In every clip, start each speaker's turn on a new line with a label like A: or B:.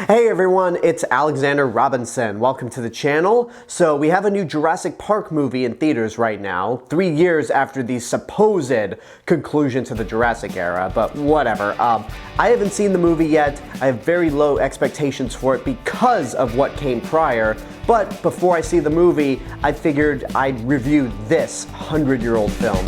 A: Hey everyone, it's Alexander Robinson. Welcome to the channel. So we have a new Jurassic Park movie in theaters right now, 3 years after the supposed conclusion to the Jurassic era, but whatever. I haven't seen the movie yet. I have very low expectations for it because of what came prior, but before I see the movie, I figured I'd review this 100-year-old film.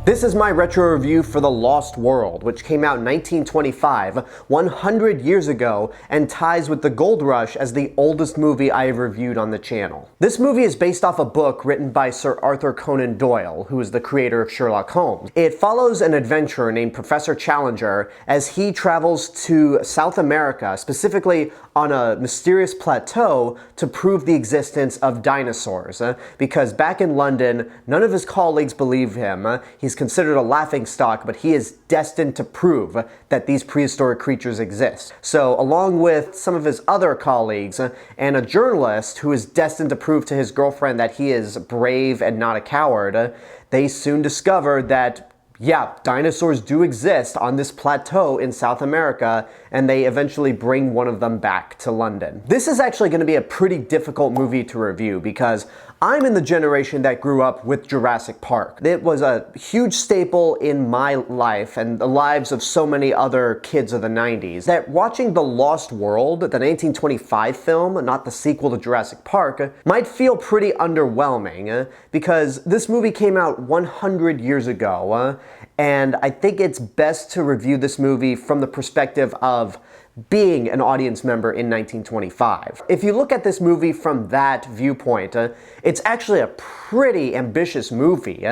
A: This is my retro review for The Lost World, which came out in 1925, 100 years ago, and ties with The Gold Rush as the oldest movie I have reviewed on the channel. This movie is based off a book written by Sir Arthur Conan Doyle, who is the creator of Sherlock Holmes. It follows an adventurer named Professor Challenger as he travels to South America, specifically on a mysterious plateau, to prove the existence of dinosaurs. Because back in London, none of his colleagues believe him. He's considered a laughingstock, but he is destined to prove that these prehistoric creatures exist. So, along with some of his other colleagues and a journalist who is destined to prove to his girlfriend that he is brave and not a coward, they soon discover that yeah, dinosaurs do exist on this plateau in South America, and they eventually bring one of them back to London. This is actually going to be a pretty difficult movie to review because I'm in the generation that grew up with Jurassic Park. It was a huge staple in my life and the lives of so many other kids of the 90s that watching The Lost World, the 1925 film, not the sequel to Jurassic Park, might feel pretty underwhelming because this movie came out 100 years ago. And I think it's best to review this movie from the perspective of being an audience member in 1925. If you look at this movie from that viewpoint, it's actually a pretty ambitious movie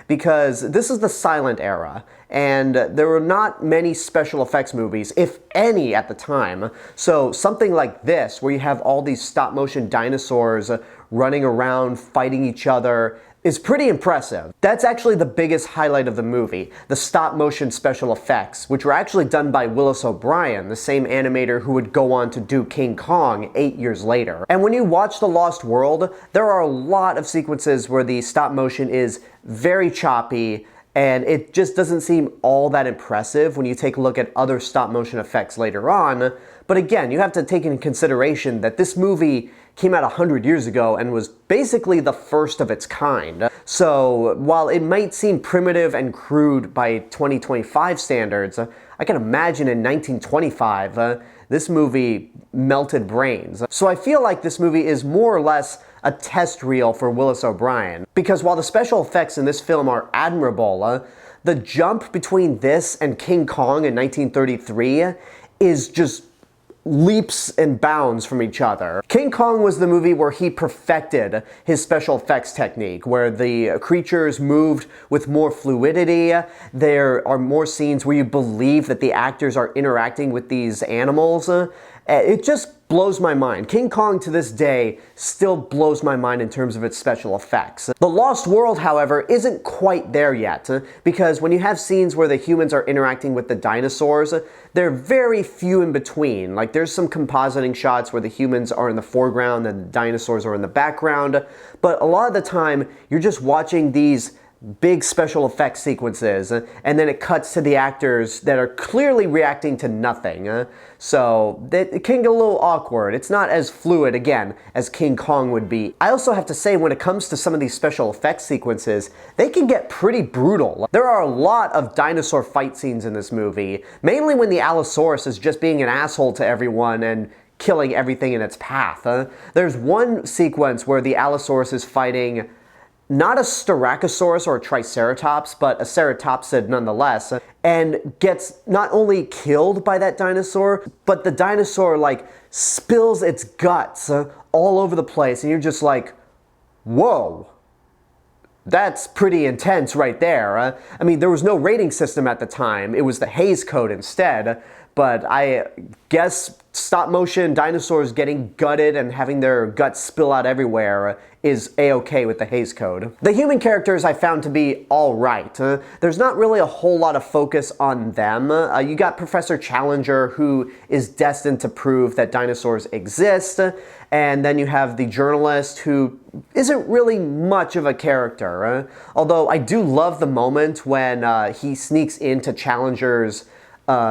A: because this is the silent era, and there were not many special effects movies, if any, at the time. So something like this, where you have all these stop-motion dinosaurs running around, fighting each other, is pretty impressive. That's actually the biggest highlight of the movie, the stop-motion special effects, which were actually done by Wallace Beery, the same animator who would go on to do King Kong 8 years later. And when you watch The Lost World, there are a lot of sequences where the stop-motion is very choppy, and it just doesn't seem all that impressive when you take a look at other stop-motion effects later on. But again, you have to take into consideration that this movie came out 100 years ago and was basically the first of its kind. So while it might seem primitive and crude by 2025 standards, I can imagine in 1925, this movie melted brains. So I feel like this movie is more or less a test reel for Wallace Beery. Because while the special effects in this film are admirable, the jump between this and King Kong in 1933 is just leaps and bounds from each other. King Kong was the movie where he perfected his special effects technique, where the creatures moved with more fluidity. There are more scenes where you believe that the actors are interacting with these animals. It just blows my mind. King Kong to this day still blows my mind in terms of its special effects. The Lost World, however, isn't quite there yet, because when you have scenes where the humans are interacting with the dinosaurs, they're very few in between. Like, there's some compositing shots where the humans are in the foreground and the dinosaurs are in the background, but a lot of the time, you're just watching these big special effects sequences, and then it cuts to the actors that are clearly reacting to nothing. So it can get a little awkward. It's not as fluid, again, as King Kong would be. I also have to say, when it comes to some of these special effects sequences, they can get pretty brutal. There are a lot of dinosaur fight scenes in this movie, mainly when the Allosaurus is just being an asshole to everyone and killing everything in its path. There's one sequence where the Allosaurus is fighting not a Styracosaurus or a Triceratops, but a ceratopsid nonetheless, and gets not only killed by that dinosaur, but the dinosaur, like, spills its guts all over the place, and you're just like, whoa, that's pretty intense right there. I mean, there was no rating system at the time. It was the Hays Code instead. But I guess stop motion dinosaurs getting gutted and having their guts spill out everywhere is a-okay with the Hays Code. The human characters I found to be alright. There's not really a whole lot of focus on them. You got Professor Challenger, who is destined to prove that dinosaurs exist, and then you have the journalist, who isn't really much of a character. Although I do love the moment when he sneaks into Challenger's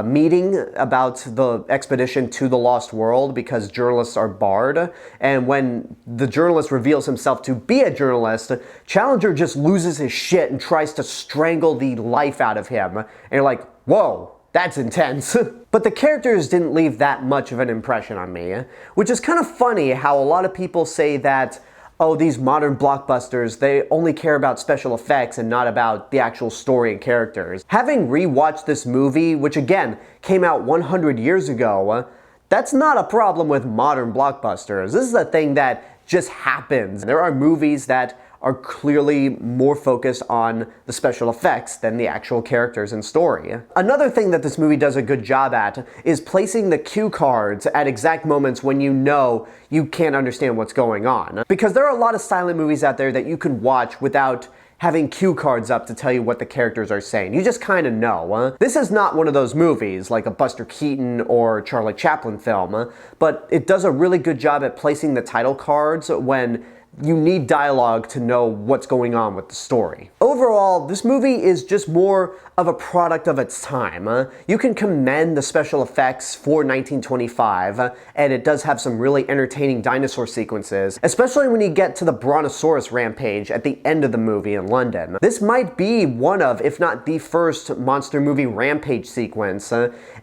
A: meeting about the expedition to the Lost World, because journalists are barred, and when the journalist reveals himself to be a journalist, Challenger just loses his shit and tries to strangle the life out of him, and you're like, whoa, that's intense. But the characters didn't leave that much of an impression on me, which is kind of funny how a lot of people say that, oh, these modern blockbusters, they only care about special effects and not about the actual story and characters. Having rewatched this movie, which again, came out 100 years ago, that's not a problem with modern blockbusters. This is a thing that just happens. There are movies that are clearly more focused on the special effects than the actual characters and story. Another thing that this movie does a good job at is placing the cue cards at exact moments when you know you can't understand what's going on. Because there are a lot of silent movies out there that you can watch without having cue cards up to tell you what the characters are saying. You just kind of know. This is not one of those movies like a Buster Keaton or Charlie Chaplin film, but it does a really good job at placing the title cards when you need dialogue to know what's going on with the story. Overall, this movie is just more of a product of its time. You can commend the special effects for 1925, and it does have some really entertaining dinosaur sequences, especially when you get to the Brontosaurus rampage at the end of the movie in London. This might be one of, if not the first, monster movie rampage sequence,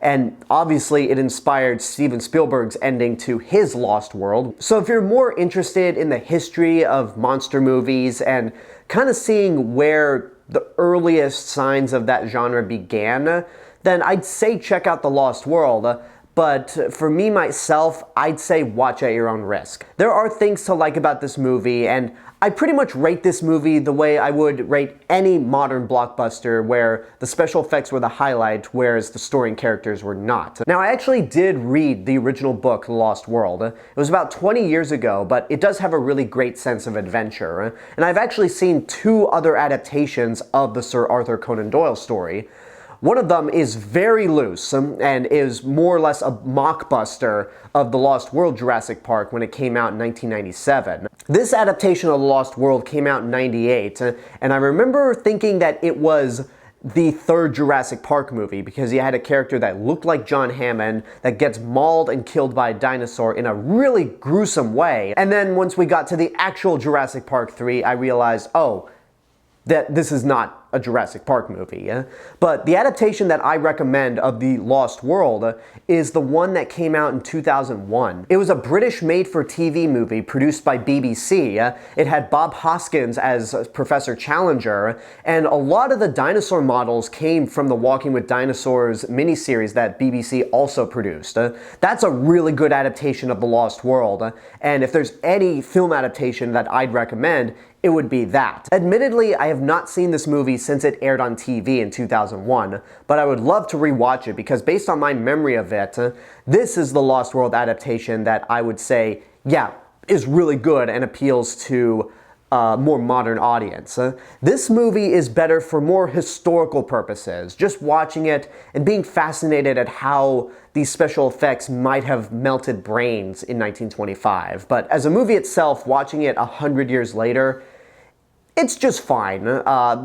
A: and obviously it inspired Steven Spielberg's ending to his Lost World. So if you're more interested in the history of monster movies and kind of seeing where the earliest signs of that genre began, then I'd say check out The Lost World. But for me, myself, I'd say watch at your own risk. There are things to like about this movie, and I pretty much rate this movie the way I would rate any modern blockbuster where the special effects were the highlight, whereas the story and characters were not. Now, I actually did read the original book, The Lost World. It was about 20 years ago, but it does have a really great sense of adventure. And I've actually seen 2 other adaptations of the Sir Arthur Conan Doyle story. One of them is very loose and is more or less a mockbuster of The Lost World Jurassic Park when it came out in 1997. This adaptation of The Lost World came out in 98, and I remember thinking that it was the 3rd Jurassic Park movie because you had a character that looked like John Hammond that gets mauled and killed by a dinosaur in a really gruesome way. And then once we got to the actual Jurassic Park 3, I realized, oh, that this is not a Jurassic Park movie. But the adaptation that I recommend of The Lost World is the one that came out in 2001. It was a British made-for-TV movie produced by BBC. It had Bob Hoskins as Professor Challenger, and a lot of the dinosaur models came from the Walking with Dinosaurs miniseries that BBC also produced. That's a really good adaptation of The Lost World, and if there's any film adaptation that I'd recommend, it would be that. Admittedly, I have not seen this movie since it aired on TV in 2001, but I would love to rewatch it because based on my memory of it, this is the Lost World adaptation that I would say, yeah, is really good and appeals to a more modern audience. This movie is better for more historical purposes, just watching it and being fascinated at how these special effects might have melted brains in 1925. But as a movie itself, watching it 100 years later, it's just fine.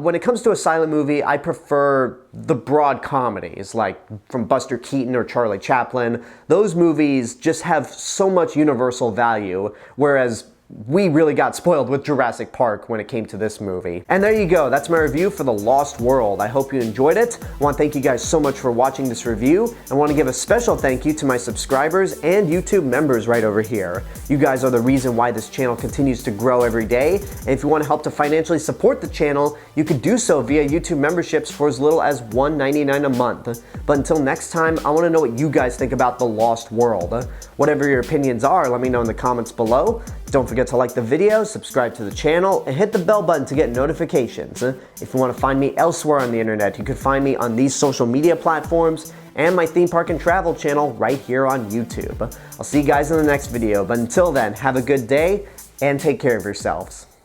A: When it comes to a silent movie, I prefer the broad comedies, like from Buster Keaton or Charlie Chaplin. Those movies just have so much universal value, whereas we really got spoiled with Jurassic Park when it came to this movie. And there you go, that's my review for The Lost World. I hope you enjoyed it. I want to thank you guys so much for watching this review. I want to give a special thank you to my subscribers and YouTube members right over here. You guys are the reason why this channel continues to grow every day. And if you want to help to financially support the channel, you could do so via YouTube memberships for as little as $1.99 a month. But until next time, I want to know what you guys think about The Lost World. Whatever your opinions are, let me know in the comments below. Don't forget to like the video, subscribe to the channel, and hit the bell button to get notifications. If you want to find me elsewhere on the internet, you can find me on these social media platforms and my theme park and travel channel right here on YouTube. I'll see you guys in the next video, but until then, have a good day and take care of yourselves.